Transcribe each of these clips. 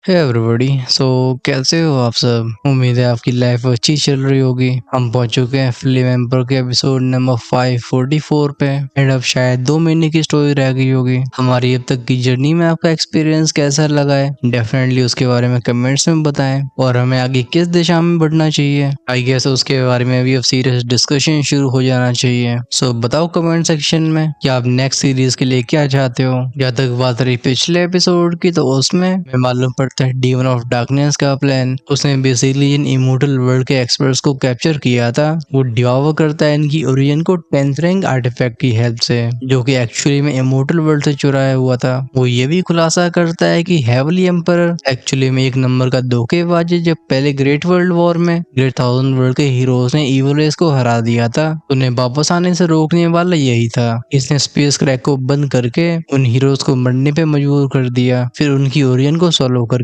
Hey everybody. कैसे हो आप सब? उम्मीद है आपकी लाइफ अच्छी चल रही होगी। हम पहुंच चुके हैं फिल्म एम्पर के एपिसोड नंबर 544 पे। एंड अब शायद 2 महीने की स्टोरी रह गई होगी। हमारी अब तक की जर्नी में आपका एक्सपीरियंस कैसा लगा है, डेफिनेटली उसके बारे में कमेंट्स में बताएं। और हमें आगे किस दिशा में बढ़ना चाहिए, आई गेस उसके बारे में भी अब सीरियस डिस्कशन शुरू हो जाना चाहिए। बताओ कमेंट सेक्शन में कि आप नेक्स्ट सीरीज के लिए क्या चाहते हो। जहाँ तक बात रही पिछले एपिसोड की, तो उसमें हमें मालूम पड़ता है डीमन ऑफ डार्कनेस का प्लान। उसने बेसिकली इन इमोर्टल वर्ल्ड के एक्सपर्ट्स को कैप्चर किया था। वो डिवावर करता है इनकी ओरिजिन को 10th रैंक आर्टिफैक्ट की हेल्प से, जो कि एक्चुअली में इमोर्टल वर्ल्ड से चुराया हुआ था। वो ये भी खुलासा करता है कि हेवली एम्पर एक्चुअली में एक नंबर का धोखेबाज है। जब पहले ग्रेट वर्ल्ड वॉर में ग्रेट थाउजेंड वर्ल्ड के हीरोज ने इविल रेस को हरा दिया था, उन्हें वापस आने से रोकने वाला यही था। इसने स्पेस क्रैक को बंद करके उन हीरोज को मरने पे मजबूर कर दिया। फिर उनकी ओरिजिन को सॉल्व करके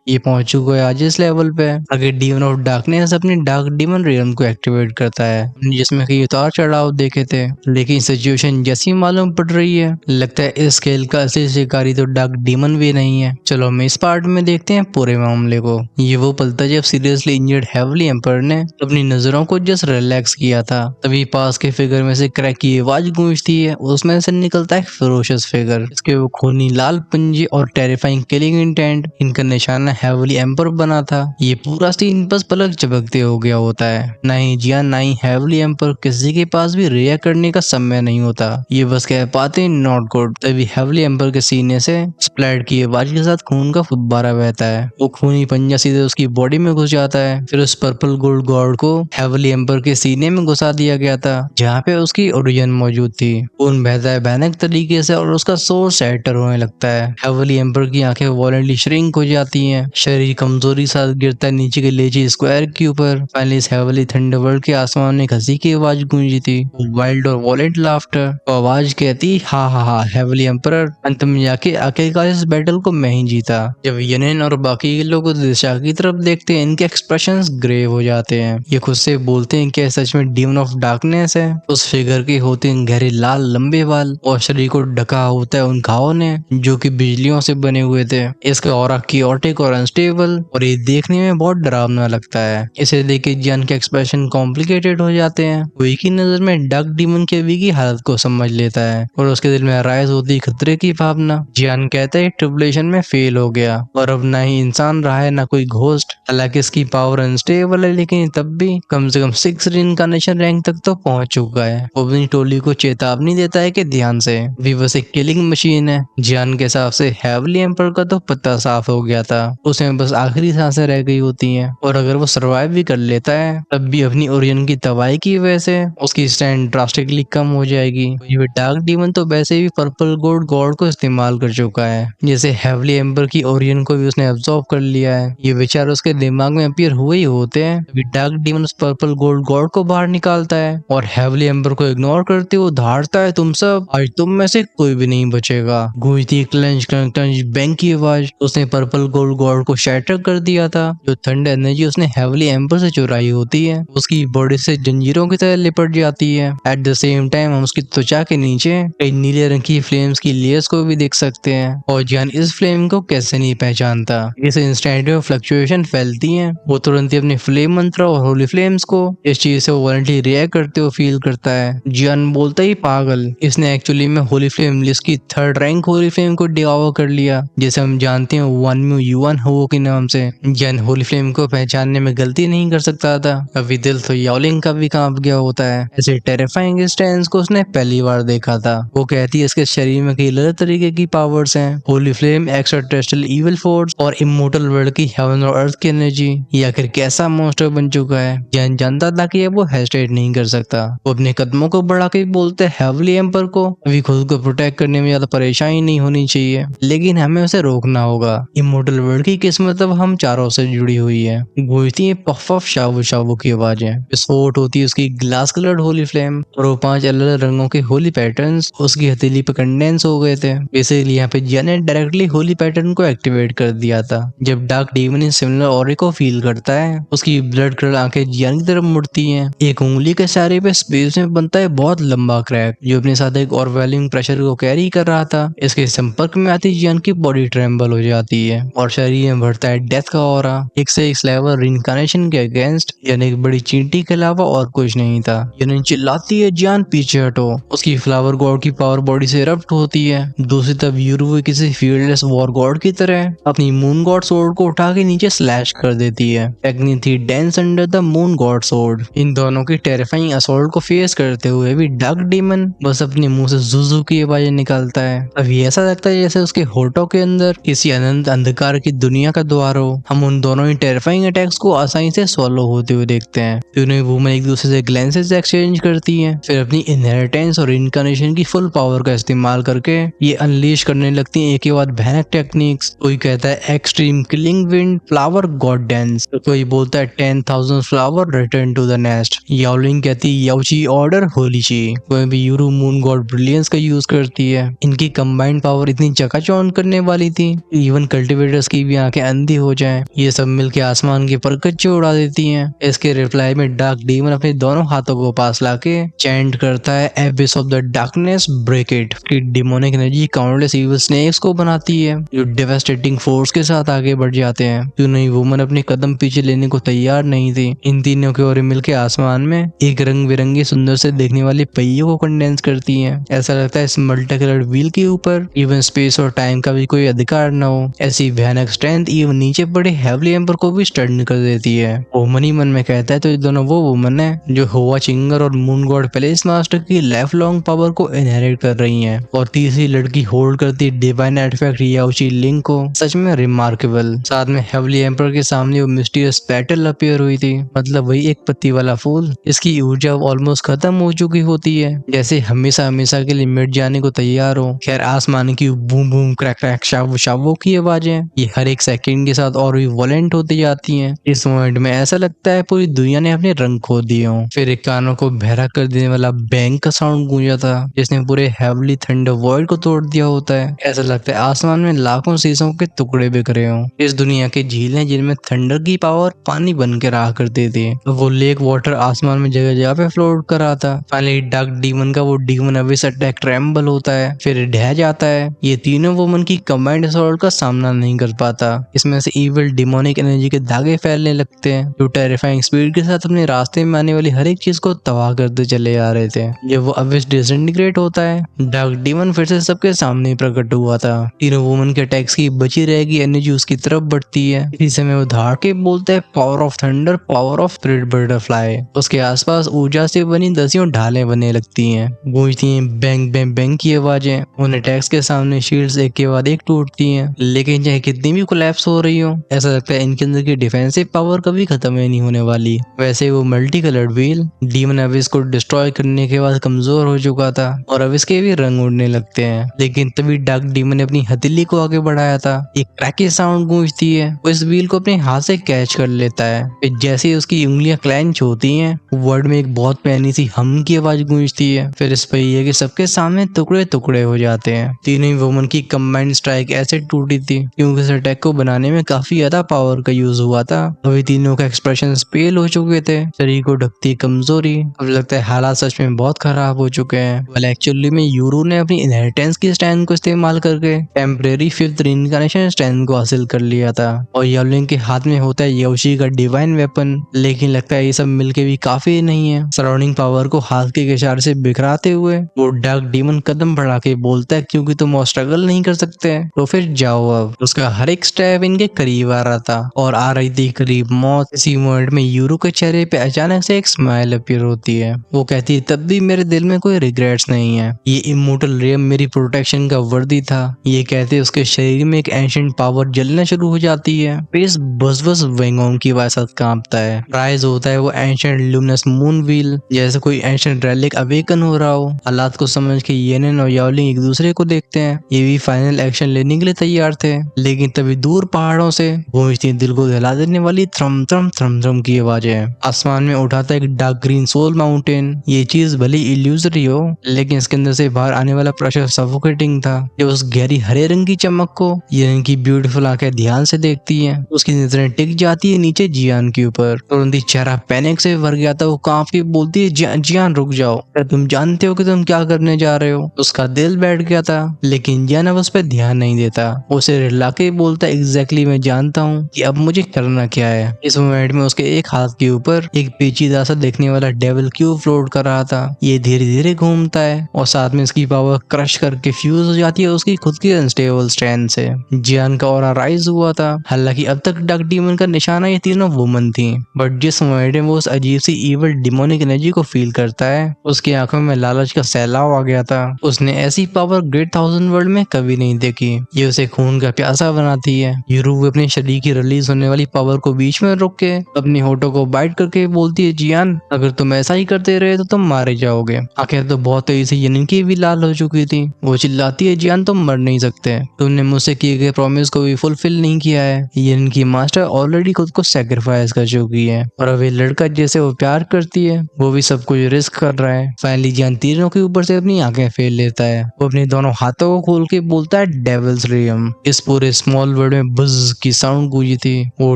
ये पहुंच चुका है आज इस लेवल पे। आगे डीमन ऑफ डार्कनेस अपनी डार्क डीमन रियल्म को एक्टिवेट करता है, जिसमें कई उतार चढ़ाव देखे थे। लेकिन सिचुएशन जैसी मालूम पड़ रही है, लगता है इस खेल का असली शिकारी तो डार्क डीमन भी नहीं है। चलो हम इस पार्ट में देखते हैं पूरे मामले को। ये वो पल था जब सीरियसली इंजर्ड हेवली एम्पर ने अपनी नजरों को जस्ट रिलैक्स किया था। तभी पास के फिगर में से क्रैक की आवाज गूंजती है। उसमें से निकलता है एक फेरोशियस फिगर। इसके वो खूनी लाल पंजे और टेरिफाइंग किलिंग इंटेंट, इनका निशाना हेवली एम्पर बना था। ये पूरा सीन बस पलक झपकते हो गया होता है। ना ही जिया ना ही हेवली एम्पर किसी के पास भी रिएक्ट करने का समय नहीं होता। ये बस कह पाते नॉट गुड। तभी हेवली एम्पर के सीने से स्प्लैट की आवाज के साथ खून का फुब्बारा बहता है। वो खूनी पंजा सीधे उसकी बॉडी में घुस जाता है। फिर उस पर्पल गोल्ड गॉड को हेवली एम्पर के सीने में घुसा दिया गया था, जहाँ पे उसकी ओरिजिन मौजूद थी। खून बहता है भयानक तरीके से और उसका सोर्स शैटर होने लगता है। हेवली एम्पर की आंखें वॉलेंटली श्रिंक हो जाती हैं। शरीर कमजोरी साथ गिरता है नीचे के लेजी स्क्वायर के ऊपर। फाइनली इस हेवली थंडरबर्ड के आसमान में एक हंसी की आवाज गूंजी थी, वाइल्ड और वॉलेंट लाफ्टर। वो आवाज कहती हा हा हा हेवली एम्परर, अंत में जाके आखिरकार इस बैटल को मैं ही जीता। जब यनेन और बाकी के लोग उस दिशा की तरफ देखते हैं, इनके एक्सप्रेशंस ग्रेव हो जाते हैं। ये खुद से बोलते हैं कि सच में डीमन ऑफ डार्कनेस है। उस फिगर के होते हैं गहरे लाल लंबे बाल और शरीर को ढका होता है उन घावों ने, जो कि बिजलियों से बने हुए थे। इसका ऑरा कियोटिक और अनस्टेबल, और ये देखने में बहुत डरावना लगता है। इसे देख के जियान के एक्सप्रेशन कॉम्प्लिकेटेड हो जाते हैं। वो एक ही नजर में डार्क डीमन के वी की हालत को समझ लेता है और उसके दिल में राइज होती खतरे की भावना। जियान कहता है ट्रिबुलेशन में फेल हो गया और अब ना ही इंसान रहा है ना कोई घोस्ट। हालांकि इसकी पावर अनस्टेबल है, लेकिन तब भी कम से कम 6 रिनकार्नेशन रैंक तक तो पहुंच चुका है। वो अपनी टोली को चेतावनी देता है कि ध्यान से, वी बस एक किलिंग मशीन है। जियान के हिसाब से हेवली एम्पर का तो पत्ता साफ हो गया था। उसमें बस आखिरी सांसें रह गई होती हैं, और अगर वो सर्वाइव भी कर लेता है, तब भी अपनी ओरिजिन की तबाही की वजह से उसकी स्टैंड ड्रास्टिकली कम हो जाएगी। ये डार्क डीमन तो वैसे भी पर्पल गोल्ड गॉड को इस्तेमाल कर चुका है, जैसे हेवली एम्पर की ओरिजिन को भी उसने अब्सॉर्ब कर लिया है। ये विचार उसके दिमाग में अपीयर हुए ही होते हैं। तभी डार्क डीमन उस पर्पल गोल्ड गॉड को बाहर निकालता है और हेवली एम्पर को इग्नोर करते हुए धारता है, तुम सब, आज तुम में से कोई भी नहीं बचेगा। गूंजती क्लंच क्लंच क्लंच बैंग की आवाज उसने पर्पल गोल्ड गॉड को शैटर कर दिया था। जो ठंड एनर्जी उसने हेवली एम्पर से चुराई होती है, उसकी बॉडी से जंजीरों की तरह लिपट जाती है। एट द सेम टाइम हम उसकी त्वचा के नीचे कई नीले रंग की फ्लेम्स की लेयर्स को भी देख सकते हैं। और जान इस फ्लेम को कैसे नहीं पहचानता। इस इंस्टेंट में फ्लक्चुएशन फैलती हैं। वो तुरंत ही अपने फ्लेम मंत्र और होली फ्लेम्स को इस चीज से वॉलंटरी रिएक्ट करते हुए फील करता है। जियान बोलता ही पागल, इसने एक्चुअली में होली फ्लेम लिस्ट की 3rd रैंक होली फ्लेम को डिवावर कर लिया, जैसे हम जानते हैं वन म्यू युआन हो के नाम से। जियान होली फ्लेम को पहचानने में गलती नहीं कर सकता था। अभी दिल तो याओलिंग का भी कांप गया होता है। ऐसे टेरिफाइंग स्टैंस को उसने पहली बार देखा था। वो कहती है इसके शरीर में कई अलग तरीके की पावर्स हैं। Holi flame extra terrestrial evil force और इमोर्टल वर्ल्ड की हेवन और अर्थ की एनर्जी। ये आखिर कैसा मॉन्स्टर बन चुका है। जियान जानता था कि अब वो हेजिटेट नहीं कर सकता। वो अपने कदमों को बढ़ा के बोलते हेवली एम्पर को अभी खुद को प्रोटेक्ट करने में ज्यादा परेशानी नहीं होनी चाहिए, लेकिन हमें उसे रोकना होगा। इमोर्टल वर्ल्ड की किस्मत अब हम चारों से जुड़ी हुई है। गूंजती है पफ पफ शाबू शाबू की आवाजें। विस्फोट होती है उसकी ग्लास कलर्ड होली फ्लेम, और वो 5 अलग अलग रंगों के होली पैटर्न्स उसकी हथेली पे कंडेंस हो गए थे। बेसिकली यहाँ पे जियान ने डायरेक्टली होली पैटर्न को एक्टिवेट कर दिया था। जब डार्क डीमन इन सिमिलर ऑरे को फील करता है, उसकी ब्लड कलर आंखें जियान की तरफ मुड़ती हैं। एक उंगली के इशारे पे स्पेस में बनता है बहुत लंबा क्रैक, जो अपने साथ एक ओवरवेलमिंग प्रेशर को कैरी कर रहा था। इसके संपर्क में आती जियान की बॉडी ट्रेम्बल हो जाती है। और शरीर में भरता है डेथ का ऑरा। एक से एक स्लेवर रिइंकार्नेशन के अगेंस्ट, यानी एक बड़ी चींटी के अलावा और कुछ नहीं था। यानी चिल्लाती है जियान पीछे हटो। उसकी फ्लावर गॉड की पावर बॉडी से इरप्ट होती है। दूसरी तरफ यूरू किसी फील्डलेस वॉर गॉड की तरह अपनी मून गॉड सोर्ड को उठा के नीचे स्लैश कर देती है। टेक्निक थी dance under the moon god sword. इन दोनों की टेरिफाइंग असॉल्ट को फेस करते हुए भी डार्क डीमन बस अपने मुंह से जुजू की आवाजें निकालता है। अभी ऐसा लगता है जैसे उसके होठों के अंदर किसी अनंत अंधकार की दुनिया का द्वार हो। हम उन दोनों ही टेरिफाइंग अटैक्स को आसानी से सॉल्व होते हुए देखते हैं। दोनों वुमन एक दूसरे से ग्लैंसेस एक्सचेंज करती हैं, फिर अपनी इनहेरिटेंस और इनकार्नेशन की फुल पावर का इस्तेमाल करके ये अनलीश करने लगती हैं एक के बाद भयानक टेक्निक्स। कोई कहता है extreme killing wind flower god dance, तो कोई बोलता है 10,000 flower return to the nest. Yaoling कहती है याओची ऑर्डर होली ची। कोई भी यूरू मून गॉड ब्रिलियंस का यूज करती है। इनकी कंबाइंड पावर इतनी चकाचौंध करने वाली थी इवन कल्टिवेटर्स की भी आंखें अंधी हो जाएं। ये सब मिलके आसमान के परकच्चे उड़ा देती हैं। इसके रिप्लाई में डार्क डीमन अपने दोनों हाथों को पास लाके चैंट करता है abyss of the darkness break it. Demonic energy countless evil snakes को बनाती है जो डेवास्टेटिंग फोर्स के साथ आगे बढ़ जाते हैं। क्यों नहीं वुमन अपने कदम पीछे लेने को तैयार नहीं थी। इन तीनों के और मिलके आसमान में एक रंग बिरंगी सुंदर से देखने वाली पहियों को कंडेंस करती हैं। ऐसा लगता है इस मल्टी कलर्ड व्हील के ऊपर इवन स्पेस और टाइम का भी कोई अधिकार न हो। ऐसी भयानक स्ट्रेंथ इवन नीचे पड़े हेवली एम्पर को भी स्टन कर देती है। वो मन ही मन में कहता है तो ये दोनों वो वुमन है जो होवा चिंगर और मून गॉड पैलेस मास्टर की लाइफ लॉन्ग पावर को इनहेरिट कर रही हैं। और तीसरी लड़की होल्ड करती डिवाइन आर्टिफैक्ट याओची लिंक को। सच में रिमार्केबल। साथ में हेवली एम्पर के सामने वो मिस्टीरियस पेटल अपीयर हुई थी, मतलब वही एक पत्ती वाला फूल। इसकी ऊर्जा ऑलमोस्ट खत्म हो चुकी होती है, जैसे हमेशा हमेशा के लिए मिट जाने को तैयार हो। खैर आसमान की बूम बूम क्रैक क्रैक शावो शावो की आवाजें ये हर एक सेकंड के साथ और भी वॉलेंट होती जाती हैं। इस मोमेंट में ऐसा लगता है पूरी दुनिया ने अपने रंग खो दिए हों। फिर एक कानों को बहरा कर देने वाला बैंग का साउंड गूंजा था जिसने पूरे हेवली थंडर वर्ल्ड को तोड़ दिया होता है। ऐसा लगता है आसमान में लाखों शीशों के टुकड़े बिखरे हों। इस दुनिया के झीलें जिनमें थंडर की पावर पानी बन के रहा करती थी, वो लेक वाटर आसमान में जगह जगह पे फ्लोट कर रहा था। फाइनली डार्क डीमन का वो डीमन अविस अटैक ट्रैम्बल होता है, फिर ढह जाता है। ये तीनों वुमन की कंबाइंड असॉल्ट का सामना नहीं कर पाता। इसमें से इविल डिमोनिक एनर्जी के धागे फैलने लगते हैं जो टेरिफाइंग स्पीड के साथ अपने रास्ते में आने वाली हर एक चीज को तबाह करते चले आ रहे थे। जब वो अविस डिसइंटीग्रेट होता है, डार्क डीमन फिर से सबके सामने प्रकट हुआ था। तीनों वुमन के अटैक्स की बची रहेगी एनर्जी उसकी तरफ बढ़ती है। इसी समय वो धाड़ के बोलता है power of thunder, power of spirit butterfly. उसके आसपास ऊर्जा से बनी दसियों ढालें बनने लगती हैं। गूंजती हैं बैंग बैंग बैंग की आवाजें। उन अटैक्स के सामने शील्ड्स एक के बाद एक टूटती हैं, लेकिन चाहे कितनी भी कोलैप्स हो रही हो, ऐसा लगता है इनके अंदर की डिफेंसिव पावर कभी खत्म ही नहीं होने वाली। वैसे वो मल्टी कलर्ड व्हील डीमन अविस को डिस्ट्रॉय करने के बाद कमजोर हो चुका था और अविस के भी रंग उड़ने लगते हैं। लेकिन तभी डार्क डीमन ने अपनी हथेली को आगे बढ़ाया था। एक क्रैकी साउंड गूंजती है। वो इस व्हील को अपने हाथ से कैच कर लेता है। फिर जैसे ही उसकी उंगलियां क्लेंच होती हैं, वर्ड में एक बहुत प्यारी सी हम की आवाज गूंजती है। फिर इस पहिए के सबके सामने टुकड़े टुकड़े हो जाते हैं। तीनों ही वुमन की कंबाइंड स्ट्राइक ऐसे टूटी थी क्योंकि इस अटैक को बनाने में काफी ज्यादा पावर का यूज हुआ था। अभी तीनों का एक्सप्रेशन पेल हो चुके थे, शरीर को ढकती कमजोरी। अब लगता है हालात सच में बहुत खराब हो चुके हैं। वेल एक्चुअली में यूरू ने अपनी इनहेरिटेंस की स्ट्रेंथ को इस्तेमाल करके टेम्परेरी फिफ्थ रिइंकार्नेशन स्ट्रेंथ को हासिल कर लिया था और याओलिंग के हाथ में होता है याओची का डिवाइन वेपन। लेकिन लगता है ये सब मिलके भी काफी नहीं है। सराउंडिंग पावर को हाथ के इशारे से बिखराते हुए वो डार्क डीमन कदम बढ़ा के बोलता है क्योंकि तुम और स्ट्रगल नहीं कर सकते तो फिर जाओ। अब उसका हर एक स्टेप इनके करीब आ रहा था और आ रही थी करीब मौत। इसी मोमेंट में यूरू के चेहरे पे अचानक से एक स्माइल अपीयर होती है। वो कहती है तब भी मेरे दिल में कोई रिग्रेट्स नहीं है। ये इमोर्टल रेम मेरी प्रोटेक्शन का वर्दी था। ये कहते उसके शरीर में एक एंशिएंट पावर जलना शुरू हो जाती है। फेस बस बस वेंगोंग की वजह कांपता है। राइज होता है वो एंशिएंट ल्यूमिनस मून व्हील, जैसे कोई एंशिएंट रेलिक अवेकन हो रहा हो। हालात को समझ के येनेन और याओलिंग एक दूसरे को देखते हैं। ये भी फाइनल एक्शन लेने के लिए तैयार थे, लेकिन तभी दूर पहाड़ों से गूंजती दिल को हिला देने वाली थ्रम थ्रम थ्रम थ्रम की आवाजें। आसमान में उठाता एक डार्क ग्रीन सोल माउंटेन। ये चीज भले इल्यूजरी हो, लेकिन इसके अंदर से बाहर आने वाला प्रेशर सफोकेटिंग था। जो उस गहरी हरे रंग की चमक को येनेन की ब्यूटीफुल आंखें ध्यान से देखती हैं। उसकी नजरें टिक जाती है नीचे जियान के ऊपर। तुरंत ही चेहरा पैनिक से भर गया था। वो कांप के बोलती है जियान रुक जाओ, क्या तुम जानते हो कि तुम क्या करने जा रहे हो? उसका दिल बैठ गया था, लेकिन जियान अब उस पर ध्यान नहीं देता। उसे रिला के बोलता है एग्जैक्टली मैं जानता हूँ कि अब मुझे करना क्या है। इस मोमेंट में उसके एक हाथ के ऊपर एक पेचीदा सा दिखने वाला डेविल क्यूब फ्लोट कर रहा था। ये धीरे धीरे घूमता है और साथ में इसकी पावर क्रश करके फ्यूज हो जाती है उसकी खुद की अनस्टेबल स्ट्रेंथ से। जियान का ऑरा राइज हुआ था। हालांकि अब तक डार्क डीमन का निशाना ये तीनों वुमन थी, बट जिस मोमेंट में वो उस अजीब सी इविल डिमोनिक एनर्जी को फील करता है उसकी आंखों में लालच का सैलाब आ गया था। उसने ऐसी पावर ग्रेट थाउजेंड वर्ल्ड में कभी नहीं देखी। ये उसे खून का प्यासा बनाती है। यूरू अपने शरीर की रिलीज होने वाली पावर को बीच में रोक के अपनी होठों को बाइट करके बोलती है, जियान अगर तुम ऐसा ही करते रहे तो तुम मारे जाओगे। आखिर तो बहुत तेजी से यनिन की भी लाल हो चुकी थी। वो चिल्लाती है, जियान तुम मर नहीं सकते, तुमने मुझसे किए गए प्रॉमिस को भी फुलफिल नहीं किया है। यनिन की मास्टर ऑलरेडी खुद को सेक्रीफाइस कर चुकी है और अब ये लड़का जैसे वो प्यार करती है वो भी सब कुछ रिस्क कर रहा है। फाइनली जियान तीनों के ऊपर से अपनी आंखें फेर लेता है। वो अपने दोनों हाथों को खोल के बोलता है, डेविल्स रियम। इस पूरे स्मॉल वर्ल्ड में बुज़ की साउंड गूंजी थी। वो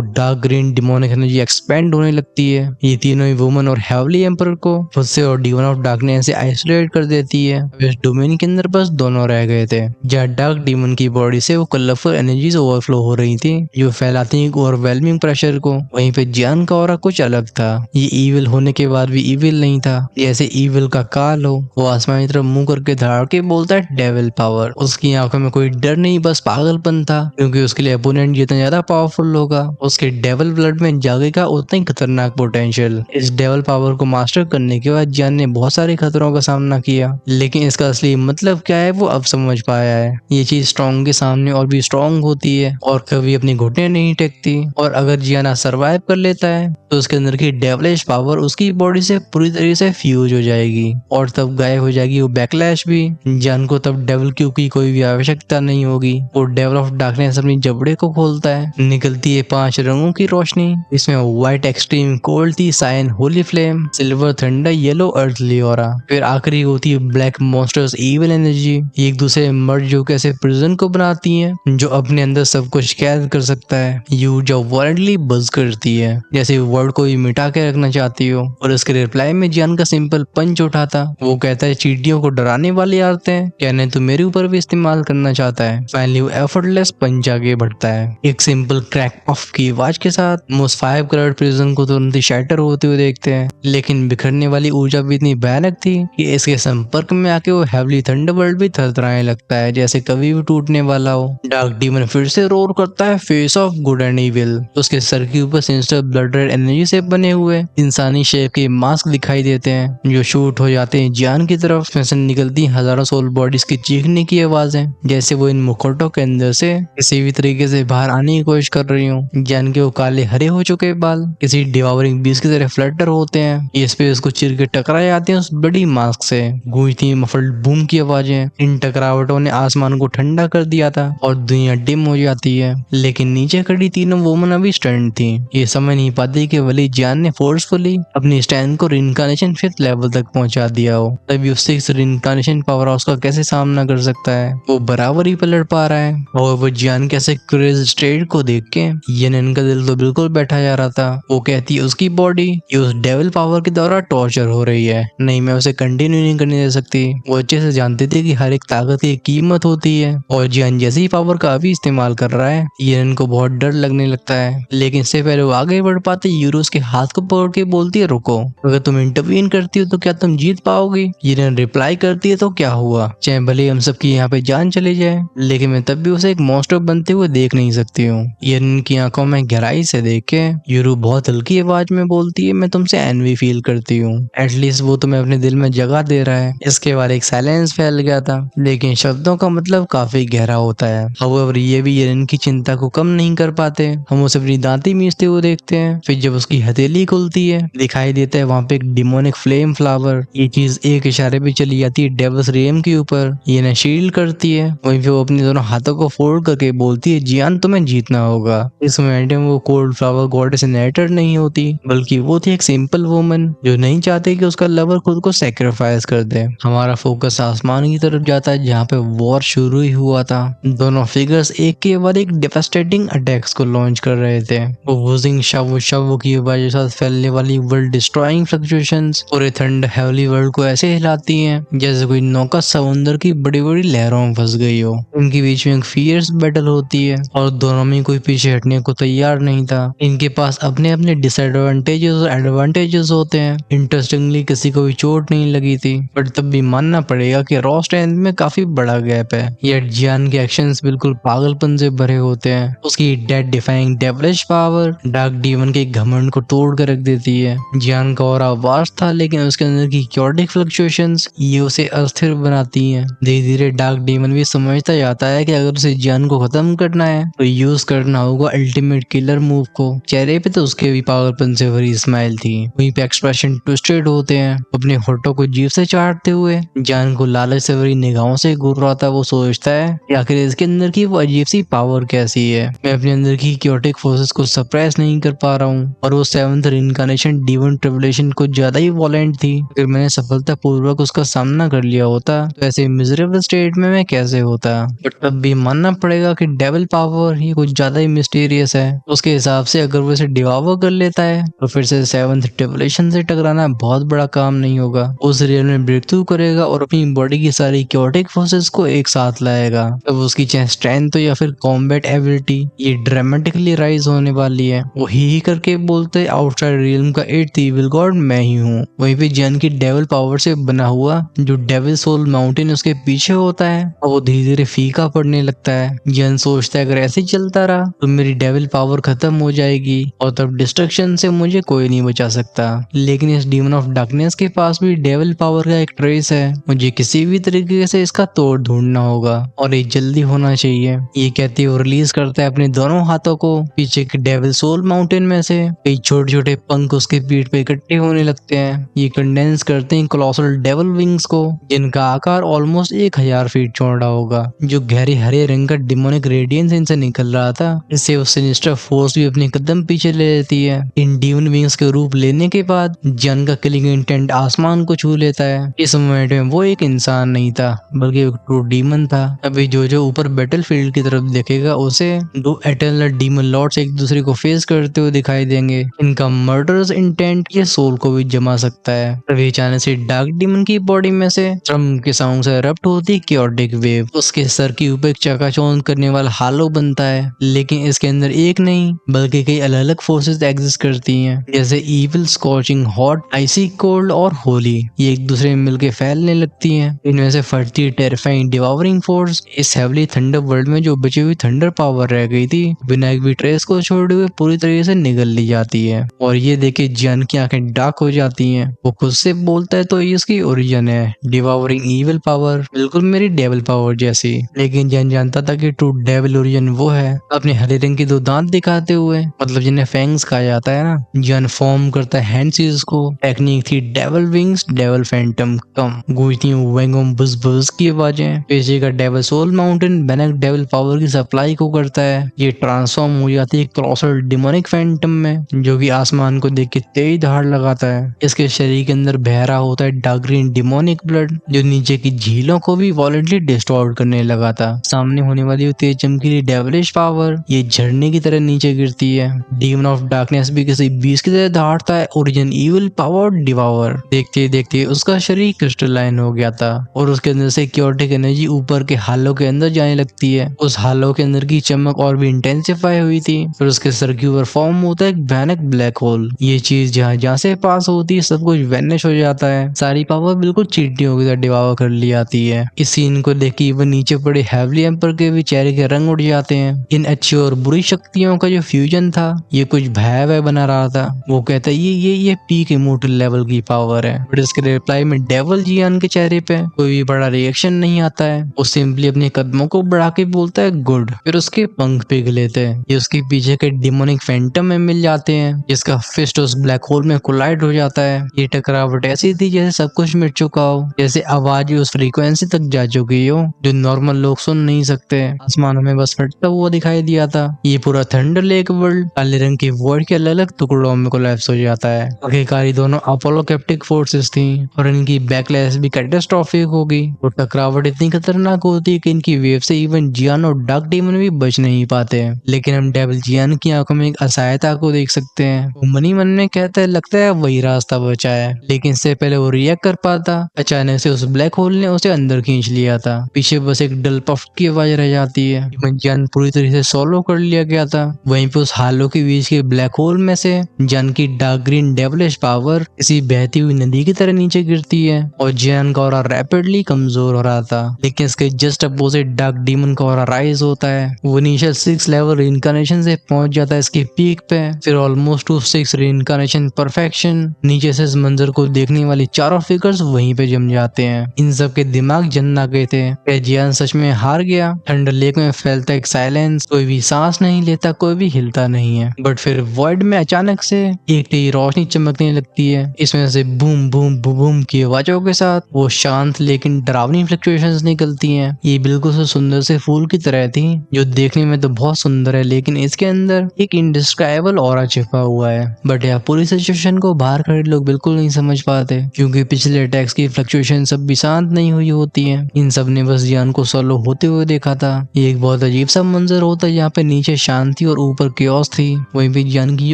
dark green demonic energy expand होने लगती है। ये तीनों ही वुमन और हेवली एम्पर को खुद से और डीमन ऑफ डार्कनेस से आइसोलेट कर देती है। इस डोमेन के अंदर बस दोनों रह गए थे। जहाँ डार्क डीमन की बॉडी से वो कलरफुल एनर्जीज ओवरफ्लो हो रही थी जो फैलाती है ओवरवेलमिंग प्रेशर को। वहीं पे जियान का ऑरा कुछ अलग था। ये इविल होने के बाद भी इविल नहीं था। जैसे इविल का काल हो। वो आसमान की तरफ मुंह करके धड़ाड़ के बोलता है, डेविल पावर। उसकी आंखों में कोई डर नहीं, बस पागलपन था, क्योंकि उसके लिए अपोनेंट जितना ज्यादा पावरफुल होगा उसके डेविल ब्लड में जागेगा उतना ही खतरनाक पोटेंशियल। इस डेविल पावर को मास्टर करने के बाद जियान ने बहुत सारे खतरों का सामना किया, लेकिन इसका असली मतलब क्या है वो अब समझ पाया है। ये चीज स्ट्रॉन्ग के सामने और भी स्ट्रॉन्ग होती है और कभी अपने घुटने नहीं टेकती। और अगर जियाना सरवाइव कर लेता है तो उसके अंदर की डेविलिश पावर उसकी बॉडी से पूरी तरीके से फ्यूज हो जाएगी और तब गायब हो जाएगी वो बैकलैश भी। जियान को तब डेविल क्यूब की कोई भी आवश्यकता नहीं होगी। वो डेविल ऑफ डार्कनेस अपनी जबड़े को खोलता है। निकलती है 5 रंगों की रोशनी। इसमें व्हाइट एक्सट्रीम कोल्ड थी, shine holy flame, silver thunder, yellow earthly aura. फिर आखिरी होती है ब्लैक मॉन्स्टर्स इविल एनर्जी। एक दूसरे मर्ज जो कैसे प्रिजन को बनाती है, जो अपने अंदर सब कुछ कैद कर सकता है। यू जो वायलेंटली बज करती है जैसे वर्ड को ही मिटा के रखना चाहती हो। और उसके रिप्लाई में जियान का सिंपल पंच उठा था। वो कहता है, चींटियों को डराने वाली आते हैं, कहने तो मेरे ऊपर भी इस्तेमाल करना चाहता है। फाइनली वो एफर्टलेस पंच आगे बढ़ता है। एक सिंपल क्रैक ऑफ की आवाज के साथ मोस्ट 5 कलर प्रिजन को तुरंत ही शैटर होते हुए देखते हैं। लेकिन बिखरने वाली ऊर्जा भी इतनी भयानक थी कि इसके संपर्क में आके वो हेवली थंडरबर्ड भी थरथराने लगता है जैसे कभी भी टूटने वाला हो। डार्क डीमन फिर से रोर करता है, face of good and evil. उसके सर के ऊपर सिंस्टर ब्लड रेड एनर्जी से बने हुए इंसानी शेप के मास्क दिखाई देते हैं जो शूट हो जाते हैं जियान की तरफ। इसमें से निकलती हजारों सोल बॉडीज की चीखने की आवाजें जैसे वो इन मुखौटों के अंदर से किसी भी तरीके से बाहर आने की कोशिश कर रही हूँ। जियान के वो काले हरे हो चुके बाल किसी डिवावरिंग बीस्ट की तरह फ्लटर होते हैं। ये स्पेस को चिर के टकराए जाते हैं उस बड़ी मास्क से। गूंजती मफल्ड बूम की आवाजें। इन टकरावटों ने आसमान को ठंडा कर दिया था और दुनिया डिम हो जाती है। लेकिन नीचे खड़ी तीनों वुमन अभी स्टैंड थी। ये समझ नहीं पाती कि वली जियान ने फोर्सफुली अपनी स्टैंड को रिइंकार्नेशन 5th लेवल तक पहुंचा दिया हो, तभी उससे इस रिइंकार्नेशन पावर हाउस का कैसे सामना कर सकता है। वो बराबर ही पलट पा रहा है। और वो जियान कैसे क्रेज स्टेट को देख के यनन का दिल तो बिल्कुल बैठा जा रहा था। वो कहती है उसकी बॉडी ये उस डेविल पावर के द्वारा टॉर्चर हो रही है, नहीं मैं उसे कंटिन्यू नहीं करने दे सकती। वो अच्छे से जानती थी कि हर एक ताकत की कीमत होती है और जियान जैसे ही पावर का अभी इस्तेमाल कर रहा है यनन को बहुत डर लगने लगता है। लेकिन इससे पहले वो आगे बढ़ पाते यूरोस के हाथ को पकड़ के बोलती है, रुको, अगर तुम इंटरवीन करती हो तो क्या तुम जीत पाओगी। यनन रिप्लाई करती है, तो क्या हुआ, चाहे भले हम सबकी यहाँ पे जान चली जाए, लेकिन मैं तब भी उसे एक मॉन्स्टर बनते हुए देख नहीं सकती हूँ। यनन की आंखों में गहराई से देख के यूरो बहुत हल्की आवाज में बोलती है, मैं तुमसे एनवी फील करती हूँ, एटलीस्ट वो तुम्हें अपने दिल में जगह दे रहा है। इसके बाद एक साइलेंस फैल गया था, लेकिन शब्दों का मतलब काफी गहरा होता है। हाउएवर ये भी यनन की चिंता को कम नहीं कर पाते। हम उसे अपनी दांती मीचते हुए देखते हैं। फिर जब उसकी हथेली खुलती है दिखाई देता है वहाँ पे एक डिमोनिक फ्लेम फ्लावर। ये चीज एक इशारे पे चली जाती है डेविल्स रेम के ऊपर। ये न शील्ड करती है, वहीं पे वो अपने दोनों हाथों को फोल्ड करके बोलती है, जियान तुम्हें जीतना होगा। इस मोमेंट में वो कोल्ड फ्लावर गॉडेस नेटर नहीं होती, बल्कि वो थी एक सिंपल वुमन जो नहीं चाहती कि उसका लवर खुद को सेक्रीफाइस कर दे। हमारा फोकस आसमान की तरफ जाता है जहाँ पे वॉर शुरू ही हुआ था। दोनों फिगर्स एक के बाद एक डेवास्टेटिंग अटैक्स को लॉन्च कर रहे थे। वो वुजिंग शव की वजह से फैलने वाली वर्ल्ड डिस्ट्रॉइंग फ्लक्चुएशंस पूरे ठंड हेवली वर्ल्ड को ऐसे हिलाती हैं जैसे कोई नौका समुद्र की बड़ी बड़ी लहरों में फंस गई हो। उनके बीच में एक फियर्स बैटल होती है और दोनों में कोई पीछे हटने को तैयार नहीं था। इनके पास अपने अपने डिसएडवांटेजेस और एडवांटेजेस होते हैं। इंटरेस्टिंगली किसी को भी चोट नहीं लगी थी, बट तब भी मानना पड़ेगा कि रॉ स्ट्रेंथ में काफी बड़ा गैप है। यह जियान के एक्शंस बिल्कुल पागलपन से भरे होते हैं। उसकी death defying devilish power dark demon के घमंड को तोड़ कर रख देती है। जियान का ऑरा वास्ट था, लेकिन उसके अंदर की क्योटिक फ्लक्चुएशंस ये उसे अस्थिर बनाती हैं। धीरे धीरे डार्क डीमन भी समझता जाता है कि अगर उसे जियान को खत्म करना है तो यूज करना होगा अल्टीमेट किलर मूव को। चेहरे पे तो उसके भी पागलपन से भरी स्माइल थी, वहीं पे एक्सप्रेशन ट्विस्टेड होते हैं। अपने होठों को जीभ से चाटते हुए जियान को लालच से भरी निगाहों से घूर रहा था। वो सोचता है कि आखिर इसके अंदर की वो अजीब सी पावर कैसी है। मैं अपने अंदर की क्योटिक फोर्सेस को सप्रेस नहीं कर पा रहा हूँ। और वो सेवंथ इनकारनेशन डीवन ट्रिबुलेशन कुछ ज्यादा ही वॉलेंट थी। अगर मैंने सफलता पूर्वक उसका सामना कर लिया होता तो ऐसे मिजरेबल स्टेट में मैं कैसे होता। बट तब भी मानना पड़ेगा कि डेविल पावर ही कुछ ज्यादा ही मिस्टीरियस है। उसके हिसाब से अगर वो इसे डिवावर कर लेता है तो फिर से सेवंथ ट्रिबुलेशन से टकराना बहुत बड़ा काम नहीं होगा। उस रियल में ब्रेक थ्रू करेगा और अपनी बॉडी की सारी क्योटिक फोर्सेस को एक साथ लाएगा। तब उसकी चाहे स्ट्रेंथ हो या फिर कॉम्बैट एबिलिटी ये ड्रामेटिकली राइज होने वाली है। वो ही करके बोलते आउटसाइड रियल्म का 8th इविल गॉड मैं ही हूँ। वहीं पे जियान की डेविल पावर से बना हुआ जो डेविल सोल माउंटेन उसके पीछे होता है और वो धीरे धीरे फीका पड़ने लगता है। जियान सोचता है अगर ऐसे ही चलता रहा तो मेरी डेविल पावर खत्म हो जाएगी और तब डिस्ट्रक्शन से मुझे कोई नहीं बचा सकता। लेकिन इस डीमन ऑफ डार्कनेस के पास भी डेविल पावर का एक ट्रेस है। मुझे किसी भी तरीके से इसका तोड़ ढूंढना होगा और ये जल्दी होना चाहिए। ये कहते वो रिलीज करता है अपने दोनों हाथों को पीछे के डेविल सोल माउंटेन में से। कई छोटे छोटे पंख उसके पीठ पे इकट्ठे होने लगते हैं। ये कंडेंस करते हैं कोलोसल डेविल विंग्स को, जिनका आकार ऑलमोस्ट 1000 फीट चौड़ा होगा। जो गहरे हरे रंग का डिमोनिक रेडियंस इनसे निकल रहा था, इससे वो सिनिस्टर फोर्स भी अपने कदम पीछे ले लेती है। इन डीमन विंग्स के रूप लेने के बाद जियान का किलिंग इंटेंट आसमान को छू लेता है। इस मोमेंट में वो एक इंसान नहीं था बल्कि एक ट्रू डीमन था। अभी जो ऊपर बैटलफील्ड की तरफ देखेगा उसे 2 एटर्नल डीमन लॉर्ड्स एक दूसरे को फेस करते हुए दिखाई देंगे। इनका मर्डरस इंटेंट ये सोल को भी जमा सकता है। तभी अचानक से डार्क डीमन की बॉडी में से ड्रम के साउंड से रप्ट होती क्योटिक वेव उसके सर के ऊपर एक चकाचौंध करने वाला हालो बनता है। लेकिन इसके अंदर एक नहीं बल्कि कई अलग अलग फोर्सेस एग्जिस्ट करती हैं, जैसे इविल, स्कॉचिंग हॉट, आइसी कोल्ड और होली। ये एक दूसरे में मिलकर फैलने लगती हैं। इनमें से फटती टेरिफाइंग डिवावरिंग फोर्स इस हेवली थंडर वर्ल्ड में जो बची हुई थंडर पावर रह गई थी बिना एक भी ट्रेस को छोड़े हुए पूरी तरीके से निगल ली जाती है। और ये देखे जियान की आंखें डार्क हो जाती हैं। वो खुद से बोलता है तो ये इसकी ओरिजिन है, डिवावरिंग इविल पावर, बिल्कुल मेरी डेविल पावर जैसी। लेकिन जियान जानता था कि ट्रू डेविल ओरिजिन वो है अपने हरे रंग के 2 दांत दिखाते हुए, मतलब जिन्हें फैंग्स कहा जाता है ना। जियान फॉर्म करता है हैंड सीज को। टेक्निक थी devil wings, devil phantom come. गूंजती वेंगम बुज बुज की आवाजें। पीछे का डेविल सोल माउंटेन बैनक डेविल पावर की सप्लाई को करता है। ये ट्रांसफॉर्म हो जाती है कोलोसल डिमोनिक फैंटम में, जो कि आसमान को देख के तेज दहाड़ लगाता है। इसके शरीर के अंदर बह रहा होता है डार्क ग्रीन डिमोनिक ब्लड, जो नीचे की झीलों को भी वॉलेंटली डिस्टॉर्ट करने लगा था। सामने होने वाली तेज चमकीली डेविलिश पावर ये झरने की तरह नीचे गिरती है। डीमन ऑफ डार्कनेस भी किसी बीस की तरह दहाड़ता है। Origin evil power devour. देखते देखते उसका शरीर क्रिस्टलाइन हो गया था और उसके अंदर से क्योटिक एनर्जी ऊपर के हालों के अंदर जाने लगती है। उस हालों के अंदर की चमक और भी इंटेंसिफाई हुई थी। फिर उसके सर के ऊपर फॉर्म होता है एक भयानक ब्लैक होल। ये चीज जहाँ जहाँ से पास होती है सब कुछ वैनिश हो जाता है। सारी पावर बिल्कुल चींटियों की तरह डिवावर कर ली जाती है। इस सीन को देख के वो नीचे पड़े हेवली एम्पर के भी चेहरे के रंग उड़ जाते हैं। इन अच्छी और बुरी शक्तियों का जो फ्यूजन था ये कुछ भयावह बना रहा था। वो कहता है ये पीक इमोर्टल लेवल की पावर है। बट इसके रिप्लाई में डेविल जियान के चेहरे पे कोई भी बड़ा रिएक्शन नहीं आता है। वो सिंपली अपने कदमों को बढ़ा के बोलता है गुड। फिर उसके पंख पिघल लेते हैं। ये उसके पीछे के डिमोनिक फैंटम में मिल जाते हैं, जिसका फिस्ट उस ब्लैक होल में कोलाइड हो जाता है। ये टकरावट ऐसी थी जैसे सब कुछ मिट चुका हो, जैसे आवाज उस फ्रीक्वेंसी तक जा चुकी हो जो नॉर्मल लोग सुन नहीं सकते। आसमान में बस फटता हुआ दिखाई दिया था। ये पूरा थंडर लेक वर्ल्ड काले रंग की वॉइड के अलग अलग टुकड़ों में कोलैप्स हो जाता है। आखिरकार दोनों अपोलो कैप्टिक फोर्सेस थी और इनकी बैकलैश भी कैटास्ट्रोफिक होगी। वो टकरावट इतनी खतरनाक होती है कि इनकी वेव से इवन जियान और डार्क डीमन भी बच नहीं पाते। लेकिन हम डेविल जियान की आंखों में एक असहायता को देख सकते हैं। वो मनी मन में कहता है लगता है वही रास्ता बचा है। लेकिन इससे पहले वो रिएक्ट कर पाता, अचानक से उस ब्लैक होल ने उसे अंदर खींच लिया था। पीछे बस एक डल पफ की आवाज रह जाती जाती है। जियान पूरी तरीके से सोलो कर लिया गया था। वहीं पे उस हालों के बीच के ब्लैक होल में से जियान की डार्क ग्रीन डेविलिश पावर किसी बहती हुई नदी की तरह नीचे गिरती है और जियान का ऑरा रैपिडली कमजोर हो रहा था। लेकिन इसके जस्ट अपोजिट डार्क डीमन का ऑरा राइज होता है। वो इनिशियल 6 लेवल रीइंकार्नेशन से पहुंच जाता है इसकी पीक पे, फिर ऑलमोस्ट टू 6 रीइंकार्नेशन परफेक्शन। नीचे से इस मंजर को देखने वाली चारों फिगर्स वहीं पे जम जाते हैं। इन सब के दिमाग जन आ गए थे। क्या जियान सच में हार गया? थंडर लेक में फैलता एक साइलेंस, कोई भी सांस नहीं लेता, कोई भी हिलता नहीं है। बट फिर वॉइड में अचानक से एक नई रोशनी चमकने लगती है। इसमें से बूम बूम बूम बूम की आवाजों के साथ वो शांत लेकिन डरावनी फ्लक्चुएशंस निकलती हैं। ये बिल्कुल से सुंदर से फूल की तरह थी, जो देखने में तो बहुत सुंदर है, लेकिन इसके अंदर एक इंडिस्क्राइबल ऑरा छिपा हुआ है। बट यह पूरी सिचुएशन को बाहर खड़े लोग बिल्कुल नहीं समझ पाते, क्योंकि पिछले अटैक्स की फ्लक्चुएशन सब भी शांत नहीं हुई होती है। इन सब ने बस जियान को सोलो होते हुए देखा था। ये एक बहुत अजीब सा मंजर होता है, यहाँ पे नीचे शांति और ऊपर केओस थी। वहीं पे जियान की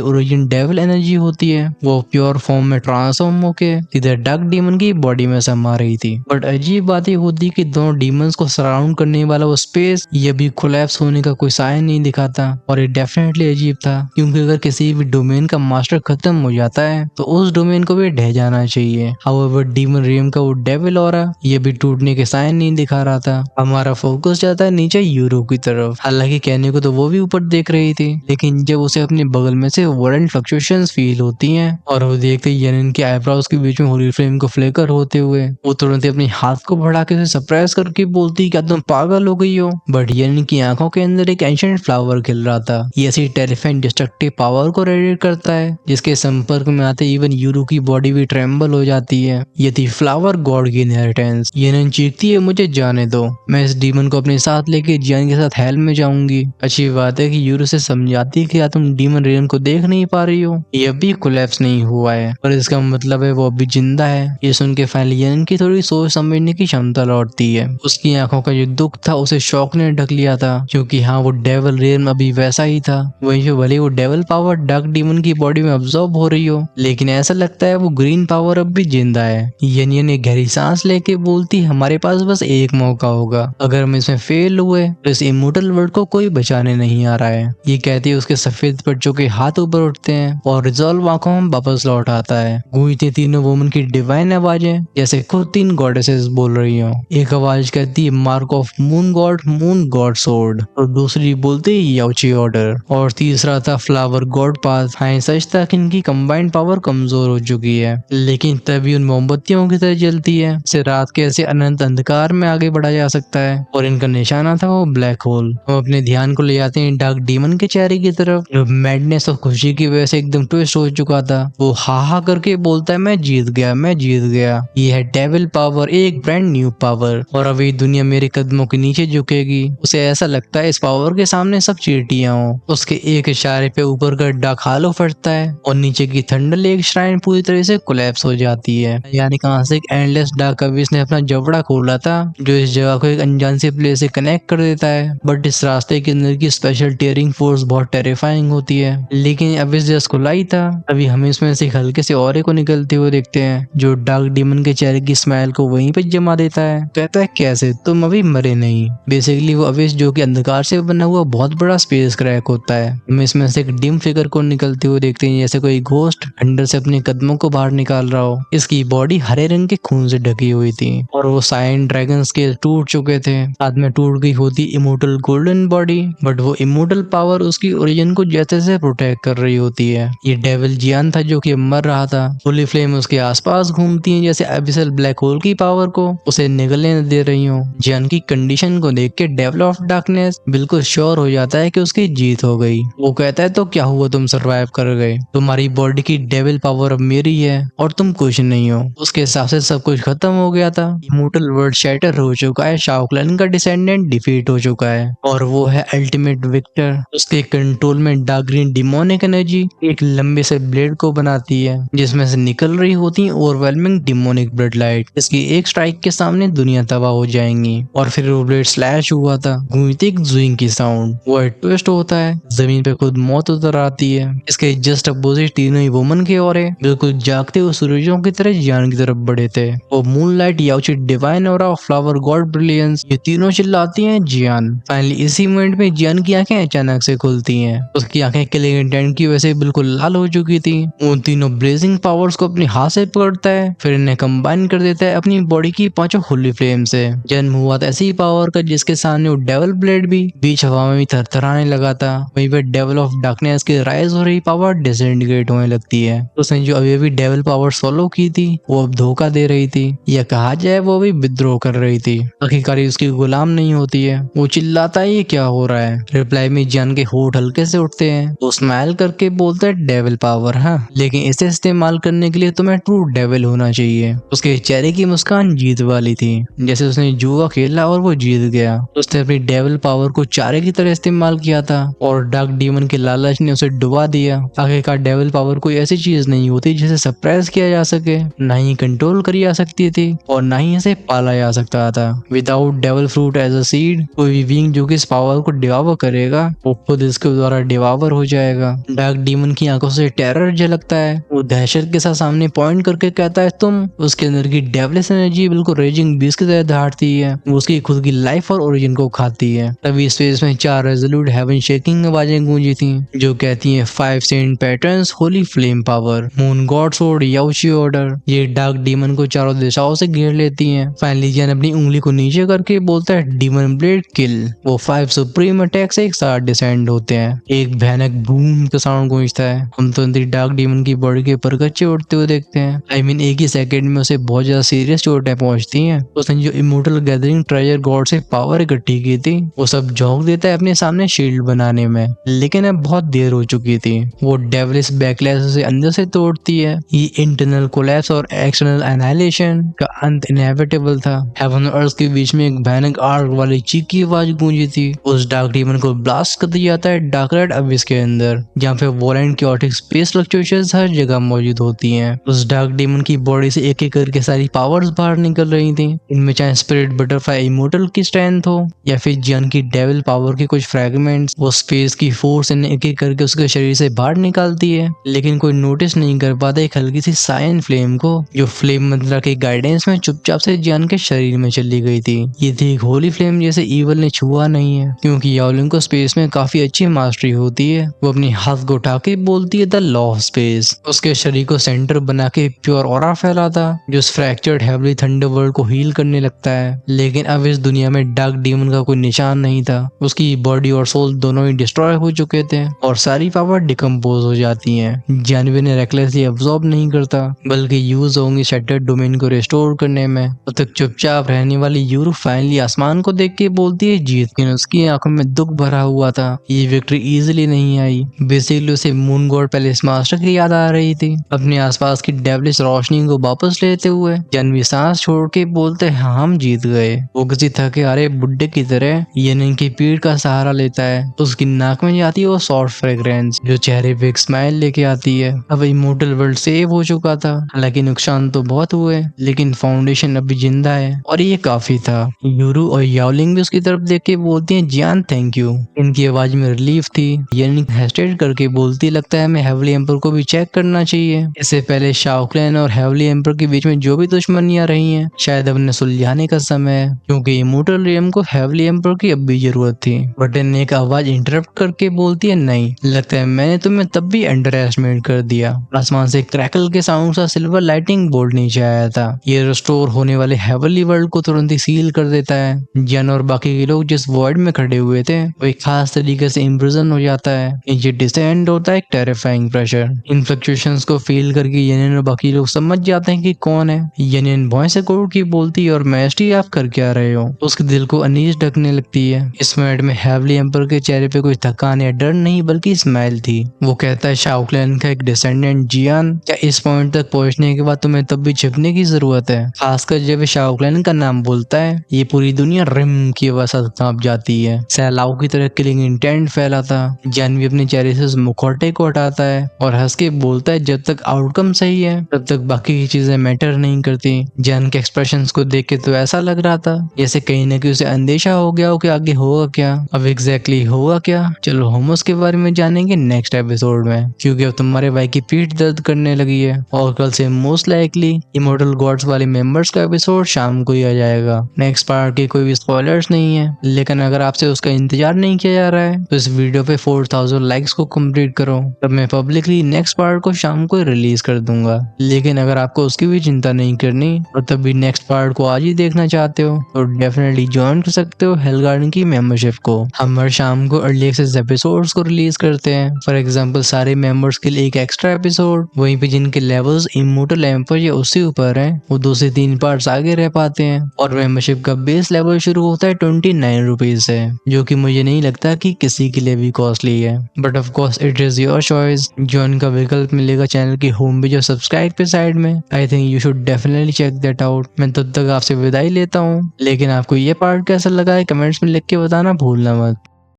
ओरिजिन डेविल एनर्जी होती है, वो प्योर फॉर्म में ट्रांसफॉर्म होके सीधे डार्क डीमन की बॉडी में समा रही थी। बट अजीब बात ये होती कि दोनों डीमंस को सराउंड करने वाला वो स्पेस ये भी कोलैप्स होने का कोई साइन नहीं दिखाता। और ये डेफिनेटली अजीब था, क्योंकि अगर किसी भी डोमेन का मास्टर खत्म हो जाता है तो उस डोमेन को भी ढह जाना चाहिए। हाउएवर डीमन रियम का वो डेविल ऑरा ये भी टूटने के साइन नहीं दिखा रहा था। हमारा फोकस जाता है नीचे यूरो की तरफ। हालांकि कहने को तो वो भी ऊपर देख रही थी, लेकिन जब उसे अपने बगल में से वॉलेंट फ्लक्चुएशंस फील होती हैं और वो देखते ही येनिन के आईब्रोज के बीच में होली फ्लेम को फ्लेकर होते हुए वो तुरंत अपने हाथ को बढ़ा के उसे सरप्राइज करके बोलती क्या तुम पागल हो गई हो। बट येनिन की आंखों के अंदर एक एंशिएंट फ्लावर खिल रहा था। ये ऐसी टेरिफाइंग डिस्ट्रक्टिव पावर को रेडिएट करता है, जिसके संपर्क में आते इवन यूरो की बॉडी भी ट्रेम्बल हो जाती है। ये थी फ्लावर गॉड की इनहेरिटेंस। येनिन चीखती है मुझे जाने दो, मैं इस डीमन को अपने साथ लेके जियान के साथ हेल में जाऊंगी। अच्छी बात है कि यूरो से समझाती है कि तुम डीमन रियन को देख नहीं पा रही हो, ये अभी कोलैप्स नहीं हुआ है, और इसका मतलब है वो अभी जिंदा है। ये सुन के फाइनली येनिन की थोड़ी सोच समझने की क्षमता लौटती है। उसकी आंखों का जो दुख था उसे शौक ने ढक लिया था, क्योंकि हाँ वो डेविल रियन अभी वैसा ही था। वहीं पे भले वो डेविल पावर डार्क डीमन की बॉडी में अब्सॉर्ब हो रही हो, लेकिन ऐसा लगता है वो ग्रीन पावर अब भी जिंदा है। येनिन एक गहरी सांस लेके बोलती हमारे पास बस एक मौका होगा, अगर हम इसमें फेल हुए तो इस इमोर्टल वर्ल्ड को कोई बचाने नहीं आ रहा है। ये कहती है उसके सफेद पर्चों के हाथ ऊपर उठते हैं और रिजॉल्व आंखों में वापस लौट आता है। गूंजती तीनों वुमन की डिवाइन आवाजें जैसे खुद 3 गॉडेसेस बोल रही हो। एक आवाज कहती है mark of moon god sword, और दूसरी बोलती है याओची ऑर्डर, और तीसरा था फ्लावर गॉड पाथ। हाँ सच था कि इनकी कंबाइंड पावर कमजोर हो चुकी है, लेकिन तभी उन मोमबत्तियों की तरह जलती है। इसे रात के ऐसे अनंत अंधकार में आगे बढ़ा जा सकता है, और इनका निशाना था वो ब्लैक होल। हम अपने ध्यान को ले जाते हैं डार्क डीमन के चेहरे की तरफ, जो मैडनेस और खुशी की वजह से एकदम ट्विस्ट हो चुका था। वो हा करके बोलता है मैं जीत गया, मैं जीत गया। ये है डेविल पावर, एक ब्रांड न्यू पावर, और अभी दुनिया मेरे कदमों के नीचे झुकेगी। उसे ऐसा लगता है इस पावर के सामने सब चींटियां हो। उसके एक इशारे पे ऊपर का डार्क हालो फटता है और नीचे की थंडर लेक श्राइन पूरी तरह से कोलैप्स हो जाती है। यानी कहां से एक एंडलेस डार्क अबिस ने अपना जबड़ा खोला था, जो इस जगह को एक अनजान से प्लेस से कनेक्ट कर देता है। बट इस रास्ते के अंदर की स्पेशल टीयरिंग फोर्स बहुत टेरिफाइंग होती है। लेकिन अबिस जस्ट खुला ही था, अभी हम इसमें से हल्के से ऑरे को निकलते हुए देखते हैं, जो डार्क डीमन के चेहरे की स्माइल को वहीं पे जमा देता है। कहता है कैसे तुम अभी मरे नहीं। बेसिकली वो अबिस जो कि अंधकार से बना हुआ बहुत बड़ा स्पेस क्रैक होता है। हम इसमें से एक डिम फिगर को निकलते हुए देखते हैं, जैसे कोई घोस्ट अंदर से अपने कदमों को बाहर निकाल रहा हो। इसकी बॉडी हरे रंग के खून से ढकी हुई थी, और वो साइन ड्रैगन के टूट चुके थे। साथ में टूट गई होती इमोर्टल गोल्डन बॉडी, बट वो इमोर्टल पावर उसकी ओरिजिन को जैसे से प्रोटेक्ट कर रही होती है। ये डेविल जियान था जो कि मर रहा था। होली फ्लेम उसके आसपास घूमती है, जैसे एबिसल ब्लैक होल की पावर को उसे निगलने न दे रही हो। जियान की कंडीशन को देख के डेविल ऑफ डार्कनेस बिल्कुल श्योर हो जाता है कि उसकी जीत हो गई। वो कहता है तो क्या हुआ, तुम सरवाइव कर गए, तुम्हारी बॉडी की डेविल पावर अब मेरी है और तुम कुछ नहीं हो। उसके हिसाब से सब कुछ खत्म हो गया था। इमोर्टल वर्ल्ड शैटर हो चुका है, शाओ क्लैन का डिसेंडेंट डिफीट हो चुका है, और वो है अल्टीमेट विक्टर। उसके कंट्रोल में डार्क ग्रीन डिमोनिक एनर्जी एक लंबे से ब्लेड को बनाती है, जिसमें से निकल रही होती है ओवरवेलमिंग डिमोनिक ब्लड लाइट। इसकी एक स्ट्राइक के सामने दुनिया तबाह हो जाएंगी। और फिर वो ब्लेड स्लैश हुआ था, गूंजती एक जुइंग की साउंड, वो ट्विस्ट होता है, जमीन पे खुद मौत उतर आती है। इसके जस्ट अपोजिट तीनों ही वुमन के और बिल्कुल जागते हुए सूरजों की तरह जियान की तरफ बढ़े थे। वो मूनलाइट, याओची डिवाइन और फ्लावर गॉड ब्रिलियंस, ये तीनों चिल्लाती हैं जियान। फाइनली इसी मोमेंट में जियान की आंखें अचानक से खुलती हैं। उसकी आंखें किलिंग इंटेंट की वजह से बिल्कुल लाल हो चुकी थी। उन तीनों ब्लेजिंग पावर्स को अपने हाथ से पकड़ता है, फिर इन्हें कंबाइन कर देता है अपनी बॉडी की 5 होली फ्लेम से। जन्म हुआ था ऐसी पावर का जिसके सामने वो डेविल ब्लेड भी बीच हवा में भी थरथराने लगा था। वहीं पे डेविल ऑफ डार्कनेस की राइज हो रही पावर डिसइंटीग्रेट होने लगती है। उसने जो अभी अभी डेविल पावर फॉलो की थी वो अब धोखा दे रही थी, या कहा जाए वो भी विद्रोह कर रही थी। आखिरकार उसकी गुलाम नहीं होती है। वो चिल्लाता है ये क्या हो रहा है। रिप्लाई में जियान के होठ हल्के से उठते हैं। वो स्माइल करके बोलता है डेविल पावर, हाँ, लेकिन इसे इस्तेमाल करने के लिए तुम्हें ट्रू डेविल होना चाहिए। उसके चेहरे की मुस्कान जीत वाली थी, जैसे उसने जुआ खेला और वो जीत गया। उसने अपनी डेविल पावर को चारे की तरह इस्तेमाल किया था और डार्क डीमन के लालच ने उसे डुबा दिया। आखिरकार डेविल पावर कोई ऐसी चीज नहीं होती जिसे सप्रेस किया जा सके, ना ही कंट्रोल करी जा सकती थी और ना ही इसे पाला जा सकता था। Without devil fruit as a seed, कोई भी बीइंग जो कि इस पावर को डिवावर करेगा वो खुद इसके द्वारा डिवावर हो जाएगा। डार्क डीमन की आंखों से टेरर झलकता है। वो दहशत के साथ सामने पॉइंट करके कहता है तुम। उसके अंदर की डेविलिश एनर्जी बिल्कुल रेजिंग बीस्ट की तरह दहाड़ती है। वो उसकी खुद की लाइफ और ओरिजिन को खाती है। तभी स्पेस में 4 रेजोल्यूट हेवन शेकिंग आवाजें गूंजी थी जो कहती हैं 5 saint patterns, holy flame power, moon god sword, Yaoshi order. ये डार्क डीमन को चारों दिशाओं से घेर लेती हैं। फाइनली जियान अपनी उंगली को नीचे करके बोलता है डीमन ब्लेड किल। वो 5 सुप्रीम अटैक्स एक साथ डिसेंड होते हैं। एक भयानक बूम का साउंड गूंजता है। हम तुरंत ही डार्क डीमन की बॉडी के परगच्चे उड़ते हुए देखते हैं। आई मीन एक ही सेकंड में उसे बहुत ज्यादा सीरियस चोटें पहुंचती हैं। उसने जो इमोर्टल गैदरिंग ट्रेजर गॉड से पावर इकट्ठी की थी वो सब झोंक देता है अपने सामने शील्ड बनाने में, लेकिन अब बहुत देर हो चुकी थी। वो डेविलिश बैकलैश उसे अंदर से तोड़ती है। ये इंटरनल कोलैप्स और एक्सटर्नल एनाइलेशन का अंत इनएविटेबल था। हेवन और अर्थ के बीच में एक भयानक आर्क वाली चीख की आवाज गूंजी थी। उस डार्क डीमन को ब्लास्ट कर दिया जाता है डार्क रेड अबिस के अंदर, जहाँ पे वॉलेंट क्योटिक स्पेस फ्लक्चुएशंस हर जगह मौजूद होती हैं। उस डार्क डीमन की बॉडी से एक एक करके सारी पावर्स बाहर निकल रही थी। इनमें चाहे स्पिरिट बटरफ्लाई इमोर्टल की स्ट्रेंथ हो या फिर जियान की डेविल पावर के कुछ फ्रैगमेंट्स, वो स्पेस की फोर्स इन्हें एक एक करके उसके शरीर से बाहर निकालती है। लेकिन कोई नोटिस नहीं कर पाता एक हल्की सी साइन फ्लेम को, जो फ्लेम मंत्रा के गाइडेंस में चुपचाप से जियान के शरीर में चली गई थी। ये थी एक होली फ्लेम जैसे ईवल ने छुआ नहीं है, क्योंकि याओलिंग को स्पेस में काफी अच्छी मास्टरी होती है। वो अपनी हाथ को उठा के बोलती है द लॉ ऑफ स्पेस। उसके शरीर को सेंटर बना के प्योर ऑरा फैलाता जो उस फ्रैक्चर्ड हेवली थंडरवर्ल्ड को हील करने लगता है। लेकिन अब इस दुनिया में डार्क डीमन का कोई निशान नहीं था। उसकी बॉडी और सोल दोनों ही डिस्ट्रॉय हो चुके थे और सारी पावर डिकम्पोज हो जाती हैं। जानवी ने रेकलेसली अब्सॉर्ब नहीं करता बल्कि यूज होंगी शैटर्ड डोमेन को रिस्टोर करने में। तब तक चुपचाप रहने वाली यूरू फाइनली आसमान को देख के बोलती है जीत, लेकिन उसकी आंखों में दुख भरा हुआ था। ये विक्ट्री इजीली नहीं आई। बेसिकली उसे मून गॉड पैलेस मास्टर की याद आ रही थी। अपने आसपास की डेविलिश रोशनी को वापस लेते हुए जानवी सांस छोड़ के बोलते हाँ हम जीत गए। वो किसी थके हारे बुड्ढे की तरह येनिन की पीठ का सहारा लेता है। उसकी नाक में जाती है वो सॉफ्ट फ्रेग्रेंस जो चेहरे पे एक स्माइल लेके आती है। अब इमोर्टल वर्ल्ड सेव हो चुका था। हालांकि नुकसान तो बहुत हुए, लेकिन फाउंडेशन अभी जिंदा है और ये काफी था। यूरू और याओलिंग भी उसकी तरफ देख के बोलती हैं जियान थैंक यू। इनकी आवाज में रिलीफ थी। येनिन हेस्टेट करके बोलती लगता है हमें हेवली एम्पर को भी चेक करना चाहिए। इससे पहले शाओ क्लैन और हेवली एम्पर के बीच में जो भी दुश्मनियां रही हैं शायद अब उन्हें सुलझाने का समय है, क्योंकि इमोर्टल रियम को हेवली एम्पर की अब भी जरूरत थी। बट ने एक आवाज इंटरप्ट करके बोलती है नहीं, लगता है मैंने तुम्हें तब भी अंडर एस्टिमेट कर दिया। आसमान से क्रैकल के साउंड सा सिल्वर लाइटिंग बोल्ट नीचे आया था। ये रिस्टोर होने वाले हेवली वर्ल्ड को तुरंत ही सील कर देता है। जियान और बाकी के लोग जिस वॉइड में खड़े हुए थे वो एक खास तरीके से इम्प्रिजन हो जाता है। नीचे डिसेंड होता है एक टेरिफाइंग प्रेशर। इन फ्लक्चुएशंस को फील करके येनिन और बाकी लोग समझ जाते हैं कि कौन है। येनिन भौं से कोड की बोलती है और मैस्टी आप कर क्या रहे हो। उसके दिल को अनीस ढकने लगती है। इस मिनट में हेवली एम्पर के चेहरे पे कोई थकान या डर नहीं बल्कि स्माइल थी। वो कहता है शाओ क्लैन का एक डिसेंडेंट जियान, क्या इस पॉइंट तक पहुंचने के बाद तुम्हें तब भी छिपने की जरूरत है? खासकर जब शाओ क्लैन का नाम बोलता है ये पूरी दुनिया रिम की वजह से कांप जाती है। सैलाव की तरह किलिंग इंटेंट फैला था। जियान भी अपने चेहरे से उस मुखौटे को हटाता है और हंस के बोलता है जब तक आउटकम सही है तब तक बाकी की चीजें मैटर नहीं करती। जियान के एक्सप्रेशंस को देख के तो ऐसा लग रहा था जैसे कहीं ना कहीं उसे अंदेशा हो गया हो कि आगे होगा क्या। अब एग्जैक्टली होगा क्या, चलो हम उसके बारे में जानेंगे नेक्स्ट एपिसोड में, क्योंकि अब तुम्हारे भाई की पीठ दर्द करने लगी है और कल से मोस्ट लाइकली इमोर्टल गॉड्स वाले मेंबर्स का एपिसोड शाम को ही आ जाएगा। नेक्स्ट पार्ट के कोई भी स्पॉयलर्स नहीं नहीं है, लेकिन अगर आपसे उसका इंतजार नहीं किया जा रहा है तो इस वीडियो पे 4000 लाइक्स को कंप्लीट करो, तब मैं पब्लिकली नेक्स्ट पार्ट को शाम को रिलीज कर दूंगा। लेकिन अगर आपको उसकी भी चिंता नहीं करनी और तब भी नेक्स्ट पार्ट को आज ही देखना चाहते हो तो डेफिनेटली ज्वाइन कर सकते हो हेल गार्डन की मेंबरशिप को। हम हर शाम को अर्ली एक्सेस एपिसोड्स को रिलीज करते हैं। फॉर एग्जांपल सारे मेंबर्स के लिए एक एक्स्ट्रा एपिसोड, वहीं पे जिनके लेवल्स इमोर्टल एम्पर या उससे ऊपर हैं वो 2 से 3 पार्ट्स आगे रह पाते हैं। और मेंबरशिप का बेस लेवल शुरू होता है 29 रुपीज से, जो कि मुझे नहीं लगता कि किसी के लिए भी कॉस्टली है, but of course it is your choice. Join का विकल्प मिलेगा चैनल की होम पेज और सब्सक्राइब पे साइड में। I think you should definitely check that out. मैं तब तक आपसे विदाई लेता हूँ, लेकिन आपको ये पार्ट कैसा लगा है कमेंट्स में लिख के बताना भूलना मत।